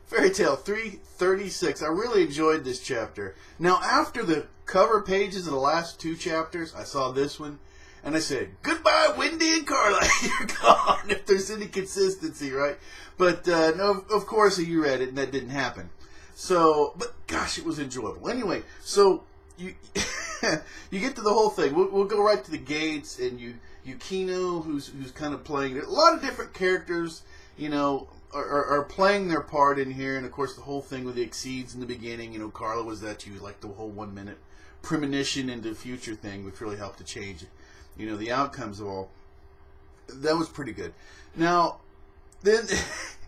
Fairy Tale 336. I really enjoyed this chapter. Now, after the cover pages of the last two chapters, I saw this one, and I said, goodbye, Wendy and Carla. You're gone, if there's any consistency, right? But, no, of course, you read it, and that didn't happen. So, but gosh, it was enjoyable. Anyway, so you you get to the whole thing. We'll go right to the gates, and Yukino, who's kind of playing a lot of different characters, you know, are playing their part in here. And of course, the whole thing with the exceeds in the beginning, you know, Carla was that you like the whole 1 minute premonition into the future thing, which really helped to change, you know, the outcomes of all. That was pretty good. Now, then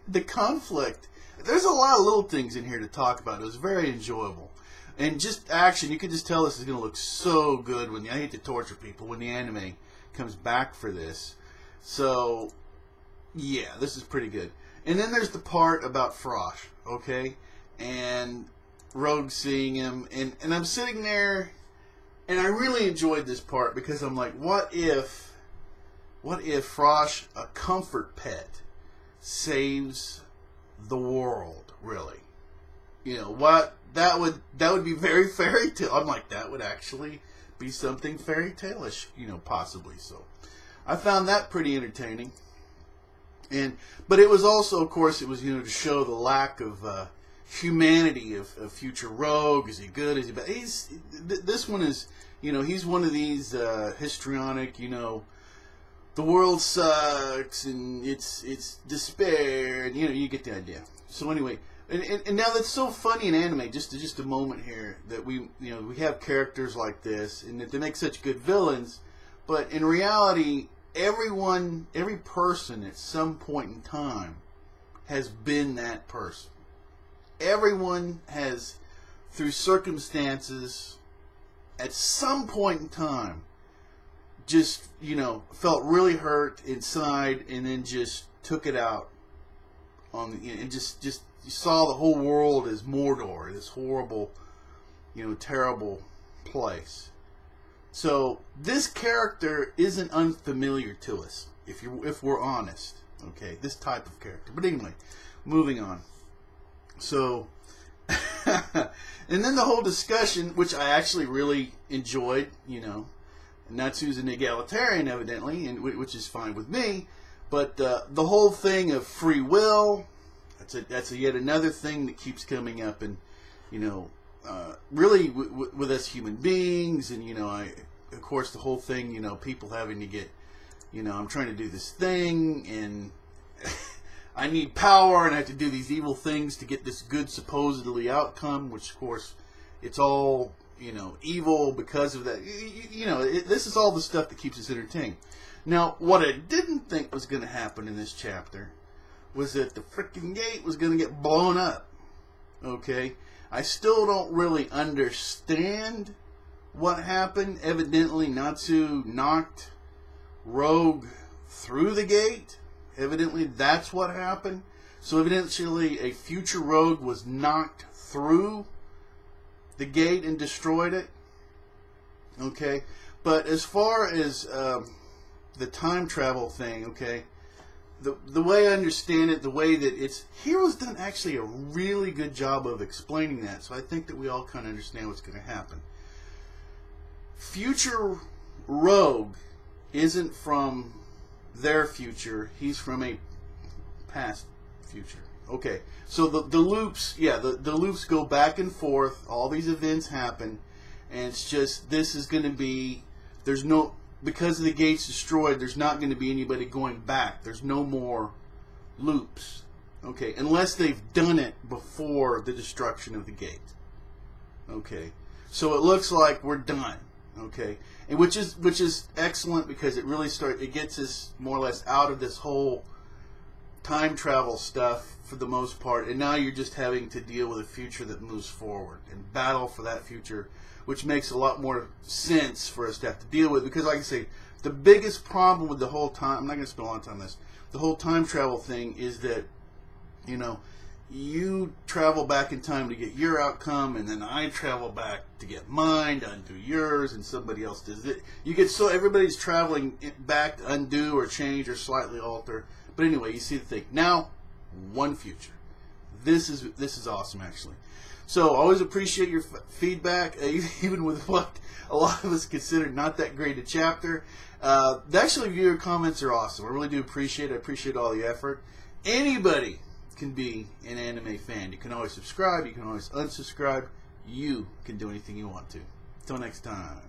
the conflict. There's a lot of little things in here to talk about. It was very enjoyable. And just action, you can just tell this is going to look so good when I hate to torture people when the anime comes back for this. So, yeah, this is pretty good. And then there's the part about Frosh, okay? And Rogue seeing him. And I'm sitting there, and I really enjoyed this part because I'm like, what if Frosh, a comfort pet, saves the world, really? You know what? That would be very fairy tale. I'm like, that would actually be something fairy tale-ish, you know, possibly. So I found that pretty entertaining. But it was also, of course, it was, you know, to show the lack of humanity of future Rogue. Is he good? Is he bad? This one is, you know, he's one of these histrionic, you know, the world sucks and it's despair, and you know, you get the idea. So anyway, and now that's so funny in anime. Just a moment here that we have characters like this, and that they make such good villains, but in reality, every person at some point in time has been that person. Everyone has, through circumstances, at some point in time, just, you know, felt really hurt inside, and then just took it out on, and just you saw the whole world as Mordor, this horrible, you know, terrible place. So this character isn't unfamiliar to us, if we're honest. Okay, this type of character. But anyway, moving on. So, and then the whole discussion, which I actually really enjoyed, you know. Natsu's an egalitarian, evidently, and which is fine with me. But the whole thing of free will, that's yet another thing that keeps coming up, and you know, really with us human beings, and you know, of course, the whole thing, you know, people having to get, you know, I'm trying to do this thing, and I need power, and I have to do these evil things to get this good supposedly outcome, which of course, it's all, you know, evil because of that. You know, this is all the stuff that keeps us entertained. Now, what I didn't think was going to happen in this chapter was that the freaking gate was going to get blown up. Okay? I still don't really understand what happened. Evidently, Natsu knocked Rogue through the gate. Evidently, that's what happened. So, evidently, a future Rogue was knocked through the gate and destroyed it. Okay? But as far as the time travel thing, okay, the way I understand it, the way that it's... Hero's done actually a really good job of explaining that, so I think that we all kind of understand what's going to happen. Future Rogue isn't from their future. He's from a past future. Okay, so the loops, yeah, the loops go back and forth. All these events happen, and it's just, this is going to be, there's no, because of the gate's destroyed, there's not going to be anybody going back. There's no more loops. Okay, unless they've done it before the destruction of the gate. Okay, so it looks like we're done. Okay, and which is excellent, because it really it gets us more or less out of this whole time travel stuff for the most part, and now you're just having to deal with a future that moves forward and battle for that future, which makes a lot more sense for us to have to deal with, because like I say, the biggest problem with the whole time, I'm not going to spend a lot of time on this, the whole time travel thing is that, you know, you travel back in time to get your outcome, and then I travel back to get mine, to undo yours, and somebody else does it. You get, so everybody's traveling back to undo or change or slightly alter. But anyway, you see the thing. Now, one future. this is awesome, actually. So always appreciate your feedback, even with what a lot of us consider not that great a chapter. Actually, viewer comments are awesome. I really do appreciate it. I appreciate all the effort. Anybody can be an anime fan. You can always subscribe. You can always unsubscribe. You can do anything you want to. Until next time.